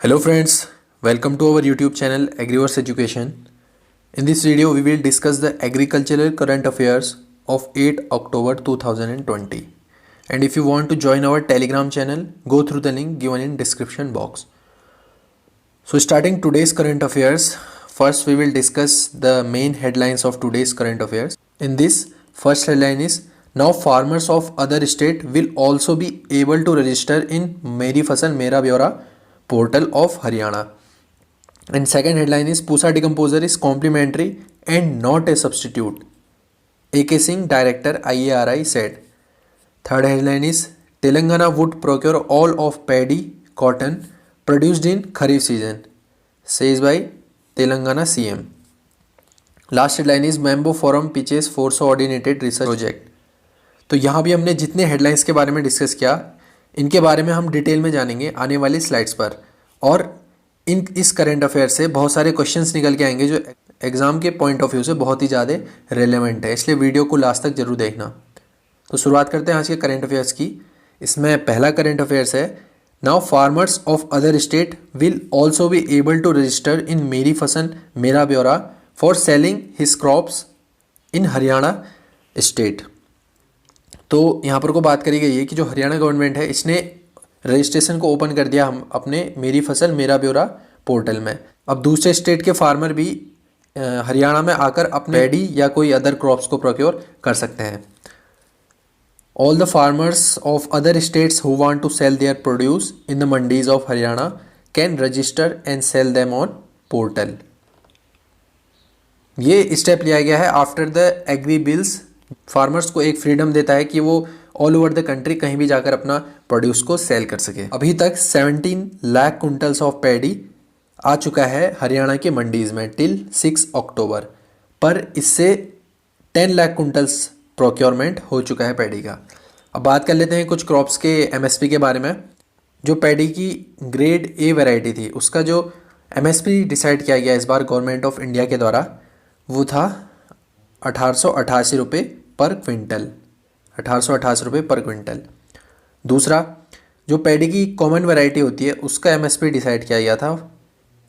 Hello friends, welcome to our YouTube channel Agriverse Education. In this video we will discuss the agricultural current affairs of 8 October 2020. And if you want to join our Telegram channel, go through the link given in description box. So starting today's current affairs, first we will discuss the main headlines of today's current affairs. In this, first headline is now farmers of other state will also be able to register in Meri Fasal Mera Byora portal of Haryana. And second headline is Pusa decomposer is complementary and not a substitute. A.K. Singh, Director IARI said. Third headline is Telangana would procure all of paddy, cotton produced in Kharif season, says by Telangana CM. Last headline is Mambo Forum pitches for coordinated research project. तो यहाँ भी हमने जितने headlines के बारे में discuss किया, इनके बारे में हम डिटेल में जानेंगे आने वाली स्लाइड्स पर। और इस करंट अफेयर से बहुत सारे क्वेश्चंस निकल के आएंगे जो एग्जाम के पॉइंट ऑफ व्यू से बहुत ही ज़्यादा रेलेवेंट है, इसलिए वीडियो को लास्ट तक जरूर देखना। तो शुरुआत करते हैं आज के करंट अफेयर्स की। इसमें पहला करंट अफेयर्स है now farmers of other state will also be able to register in Meri Fasal Mera Byora for selling his crops in Haryana state. तो यहाँ पर को बात करी गई है कि जो हरियाणा गवर्नमेंट है इसने रजिस्ट्रेशन को ओपन कर दिया हम अपने मेरी फसल मेरा ब्यौरा पोर्टल में। अब दूसरे स्टेट के फार्मर भी हरियाणा में आकर अपने पैडी या कोई अदर क्रॉप्स को प्रोक्योर कर सकते हैं। All the farmers of other states who want to sell their produce in the mandis of Haryana can register and sell them on portal. ये स्टेप लिया गया है after the agri bills. Farmers को एक फ्रीडम देता है कि वो ऑल ओवर द कंट्री कहीं भी जाकर अपना प्रोड्यूस को सेल कर सके। अभी तक 17 लाख कुंटल्स ऑफ पैडी आ चुका है हरियाणा के मंडीज में टिल 6 अक्टूबर, पर इससे 10 लाख कुंटल्स प्रोक्योरमेंट हो चुका है पैडी का। अब बात कर लेते हैं कुछ क्रॉप्स के एमएसपी के बारे में। जो पैडी की ग्रेड ए वैरायटी थी उसका जो एमएसपी डिसाइड किया गया इस बार गवर्नमेंट ऑफ इंडिया के द्वारा वो था 1888 रुपये पर क्विंटल, 1888 रुपये पर क्विंटल। दूसरा, जो पैडी की कॉमन वैरायटी होती है उसका एमएसपी डिसाइड किया गया था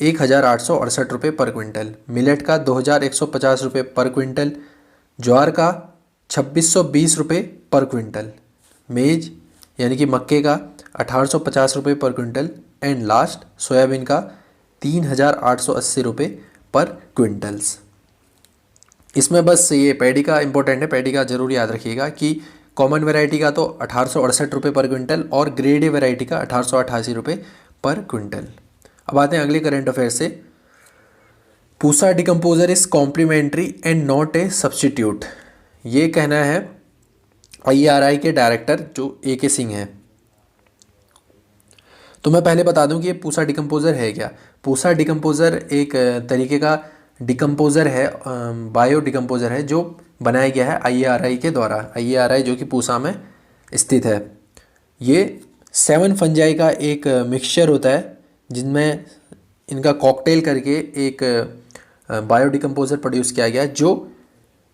1868 रुपये पर क्विंटल। मिलेट का 2150 रुपये पर क्विंटल। ज्वार का 2620 रुपये पर क्विंटल। मेज यानी कि मक्के का 1850 रुपये पर क्विंटल। एंड लास्ट सोयाबीन का 3880 रुपये पर क्विंटल्स। इसमें बस ये पैडी का इंपॉर्टेंट है, पैडी का जरूर याद रखिएगा कि कॉमन वैरायटी का तो 1868 रुपये पर क्विंटल और ग्रेड ए वैरायटी का 1888 रुपये पर क्विंटल। अब आते हैं अगले करंट अफेयर से। Pusa decomposer is complementary and not a substitute, ये कहना है IARI के डायरेक्टर जो A.K. सिंह हैं। तो मैं पहले बता दूं कि ये पूसा डिकम्पोजर है क्या। पूसा डिकम्पोजर एक तरीके का डिकम्पोजर है, बायो डिकम्पोजर है जो बनाया गया है IARI के द्वारा। IARI जो कि पूसा में स्थित है। ये 7 फंजाई का एक मिक्सचर होता है जिनमें इनका कॉकटेल करके एक बायो डिकम्पोजर प्रोड्यूस किया गया जो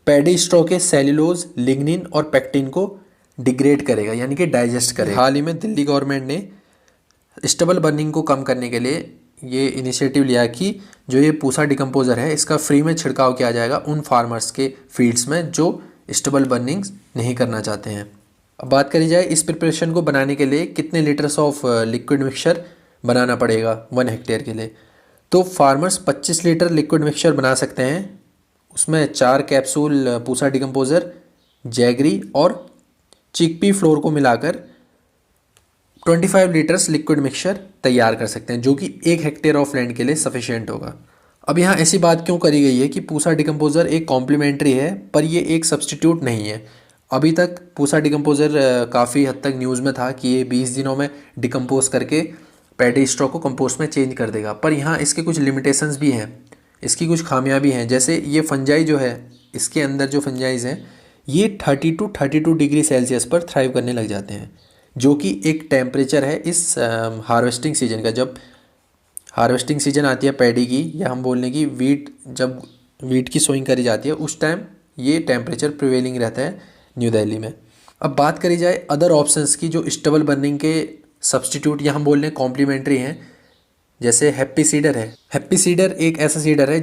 पैडी स्ट्रॉ के सेल्यूलोज, लिग्निन और पेक्टिन को डिग्रेड करेगा यानी कि डाइजेस्ट करेगा। हाल ही में दिल्ली गवर्नमेंट ने स्टबल बर्निंग को कम करने के लिए ये इनिशिएटिव लिया कि जो ये पूसा डिकम्पोजर है इसका फ्री में छिड़काव किया जाएगा उन फार्मर्स के फील्ड्स में जो स्टबल बर्निंग नहीं करना चाहते हैं। अब बात करी जाए इस प्रिपरेशन को बनाने के लिए कितने लीटर्स ऑफ लिक्विड मिक्सचर बनाना पड़ेगा 1 हेक्टेयर के लिए। तो फार्मर्स 25 लीटर लिक्विड मिक्सचर बना सकते हैं। उसमें 4 कैप्सूल पूसा डिकम्पोजर, जैगरी और चिकपी फ्लोर को मिलाकर 25 लीटर्स लिक्विड मिक्सचर तैयार कर सकते हैं जो कि 1 हेक्टेयर ऑफ लैंड के लिए सफिशिएंट होगा। अब यहाँ ऐसी बात क्यों करी गई है कि पूसा डिकम्पोजर एक कॉम्प्लीमेंट्री है पर ये एक सब्सटीट्यूट नहीं है। अभी तक पूसा डिकम्पोजर काफ़ी हद तक न्यूज़ में था कि ये 20 दिनों में डिकम्पोज करके पैडी स्ट्रॉ को कंपोस्ट में चेंज कर देगा, पर यहाँ इसके कुछ लिमिटेशंस भी हैं, इसकी कुछ खामियां भी हैं। जैसे ये फंजाई जो है इसके अंदर जो फंजाइज हैं ये 30 to 32 डिग्री सेल्सियस पर थ्राइव करने लग जाते हैं जो कि एक टेम्परेचर है इस हार्वेस्टिंग सीजन का। जब हार्वेस्टिंग सीजन आती है पैडी की या हम बोलने की जब वीट की सोइंग करी जाती है उस टाइम ये टेम्परेचर प्रिवेलिंग रहता है न्यू दिल्ली में। अब बात करी जाए अदर ऑप्शंस की जो स्टबल बर्निंग के सब्सटीट्यूट या हम बोल रहे हैं कॉम्प्लीमेंट्री हैं, जैसे हैप्पी सीडर है। हैप्पी सीडर एक ऐसा सीडर है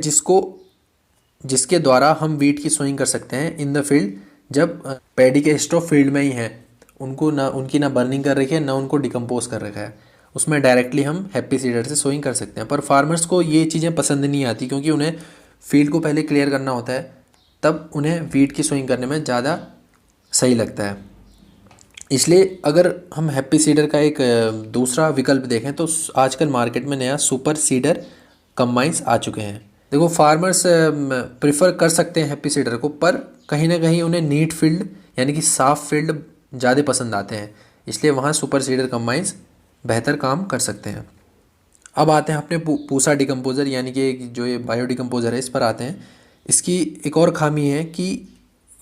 जिसके द्वारा हम वीट की सोइंग कर सकते हैं इन द फील्ड, जब पैडी के स्टॉक फील्ड में ही हैं, उनकी ना बर्निंग कर रखी है ना उनको डिकम्पोज कर रखा है, उसमें डायरेक्टली हम हैप्पी सीडर से सोइंग कर सकते हैं। पर फार्मर्स को ये चीज़ें पसंद नहीं आती, क्योंकि उन्हें फील्ड को पहले क्लियर करना होता है, तब उन्हें वीट की सोइंग करने में ज़्यादा सही लगता है। इसलिए अगर हम हैप्पी सीडर का एक दूसरा विकल्प देखें तो आजकल मार्केट में नया सुपर सीडर कंबाइंस आ चुके हैं। देखो, फार्मर्स प्रिफर कर सकते हैं हैप्पी सीडर को, पर कहीं ना कहीं उन्हें नीट फील्ड यानी कि साफ फील्ड ज़्यादा पसंद आते हैं, इसलिए वहाँ सुपर सीडर कंबाइंस बेहतर काम कर सकते हैं। अब आते हैं अपने पूसा डिकम्पोज़र यानी कि जो ये बायो डिकम्पोज़र है, इस पर आते हैं। इसकी एक और खामी है कि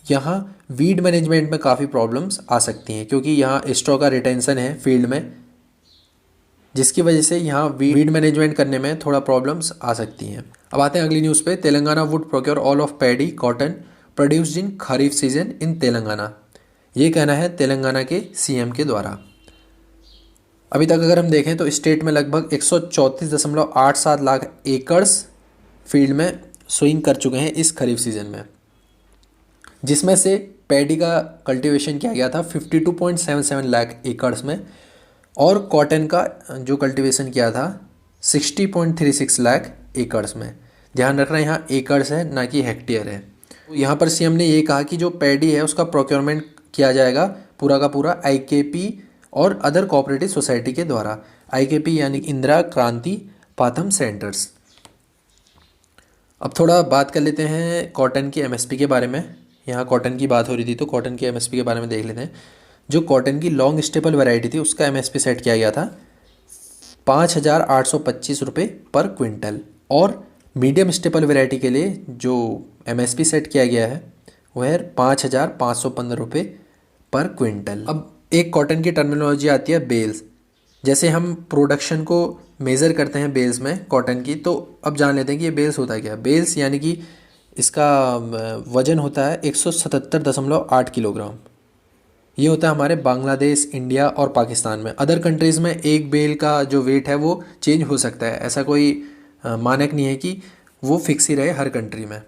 यहाँ वीड मैनेजमेंट में काफ़ी प्रॉब्लम्स आ सकती हैं, क्योंकि यहाँ स्ट्रॉ का रिटेंशन है फील्ड में, जिसकी वजह से यहाँ वीड मैनेजमेंट करने में थोड़ा प्रॉब्लम्स आ सकती हैं। अब आते हैं अगली न्यूज़ पे। Telangana would procure all of paddy cotton produced in kharif season in Telangana, ये कहना है तेलंगाना के सीएम के द्वारा। अभी तक अगर हम देखें तो स्टेट में लगभग 134.87 लाख एकड़्स फील्ड में सोइंग कर चुके हैं इस खरीफ सीजन में, जिसमें से पैडी का कल्टीवेशन किया गया था 52.77 लाख एकड़्स में, और कॉटन का जो कल्टीवेशन किया था 60.36 लाख एकड़्स में। ध्यान रखना यहाँ एकड़्स है ना कि हेक्टेयर है। यहाँ पर सीएम ने ये कहा कि जो पैडी है उसका प्रोक्योरमेंट किया जाएगा पूरा का पूरा आईकेपी और अदर कोऑपरेटिव सोसाइटी के द्वारा। आईकेपी यानी इंदिरा क्रांति पाथम सेंटर्स। अब थोड़ा बात कर लेते हैं कॉटन की एमएसपी के बारे में। यहाँ कॉटन की बात हो रही थी तो कॉटन की एमएसपी के बारे में देख लेते हैं। जो कॉटन की लॉन्ग स्टेपल वैरायटी थी उसका एमएसपी सेट किया गया था 5,825 रुपये पर क्विंटल, और मीडियम स्टेपल वैरायटी के लिए जो एमएसपी सेट किया गया है वह है 5,515 रुपये पर क्विंटल। अब एक कॉटन की टर्मिनोलॉजी आती है बेल्स। जैसे हम प्रोडक्शन को मेज़र करते हैं बेल्स में कॉटन की, तो अब जान लेते हैं कि ये बेल्स होता है क्या। बेल्स यानी कि इसका वज़न होता है 177.8 किलोग्राम। ये होता है हमारे बांग्लादेश, इंडिया और पाकिस्तान में। अदर कंट्रीज़ में एक बेल का जो वेट है वो चेंज हो सकता है, ऐसा कोई मानक नहीं है कि वो फिक्स ही रहे हर कंट्री में।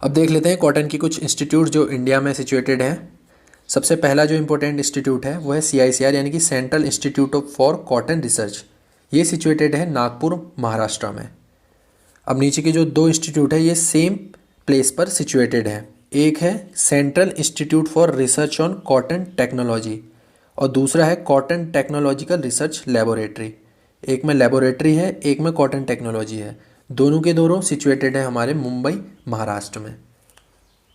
अब देख लेते हैं कॉटन की कुछ इंस्टीट्यूट जो इंडिया में सिचुएटेड है। सबसे पहला जो इम्पोर्टेंट इंस्टीट्यूट है वो है CICR यानी कि central institute for cotton research. ये सिचुएटेड है नागपुर, महाराष्ट्र में। अब नीचे के जो दो इंस्टीट्यूट है ये सेम प्लेस पर सिचुएटेड है। एक है central institute for research on cotton technology और दूसरा है कॉटन टेक्नोलॉजिकल रिसर्च लेबोरेटरी। एक में लेबोरेटरी है, एक में कॉटन टेक्नोलॉजी है। दोनों के दोनों सिचुएटेड है हमारे मुंबई, महाराष्ट्र में।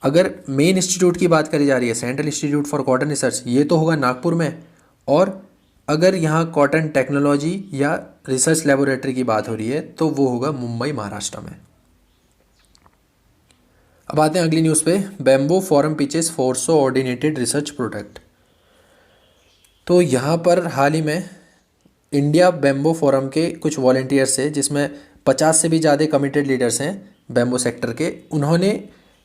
अगर मेन इंस्टीट्यूट की बात करी जा रही है central institute for cotton research, ये तो होगा नागपुर में, और अगर यहाँ कॉटन टेक्नोलॉजी या रिसर्च लेबोरेटरी की बात हो रही है तो वो होगा मुंबई, महाराष्ट्र में। अब आते हैं अगली न्यूज़ पे। Bamboo forum pitches for coordinated research product. तो यहाँ पर हाल ही में इंडिया बैम्बो फोरम के कुछ वॉलंटियर्स हैं, जिसमें 50 से भी ज़्यादा कमिटेड लीडर्स हैं बैम्बो सेक्टर के। उन्होंने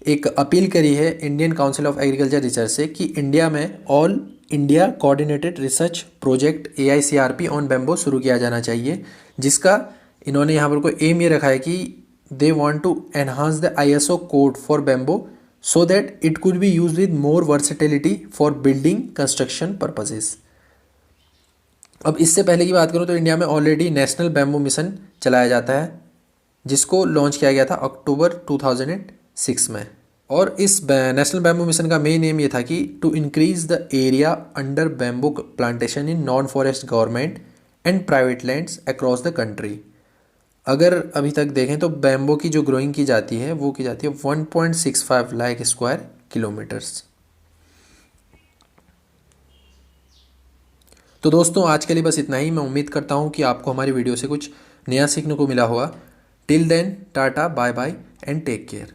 एक अपील करी है Indian council of agriculture research से कि इंडिया में all India coordinated research project AICRP on bamboo शुरू किया जाना चाहिए, जिसका इन्होंने यहाँ पर कोई एम ये रखा है कि they want to enhance the ISO code for bamboo so that it could be use with more versatility for building construction purposes. अब इससे पहले की बात करूँ तो इंडिया में ऑलरेडी नेशनल बैम्बो मिशन चलाया जाता है, जिसको लॉन्च किया गया था अक्टूबर 2006 में। और इस नेशनल बैम्बो मिशन का मेन एम ये था कि to increase the area under bamboo plantation in non forest government and private lands across the country. अगर अभी तक देखें तो बैम्बो की जो ग्रोइंग की जाती है वो की जाती है 1.65 लाख स्क्वायर किलोमीटर्स। तो दोस्तों आज के लिए बस इतना ही। मैं उम्मीद करता हूँ कि आपको हमारी वीडियो से कुछ नया सीखने को मिला होगा। Till then tata, bye bye and take care.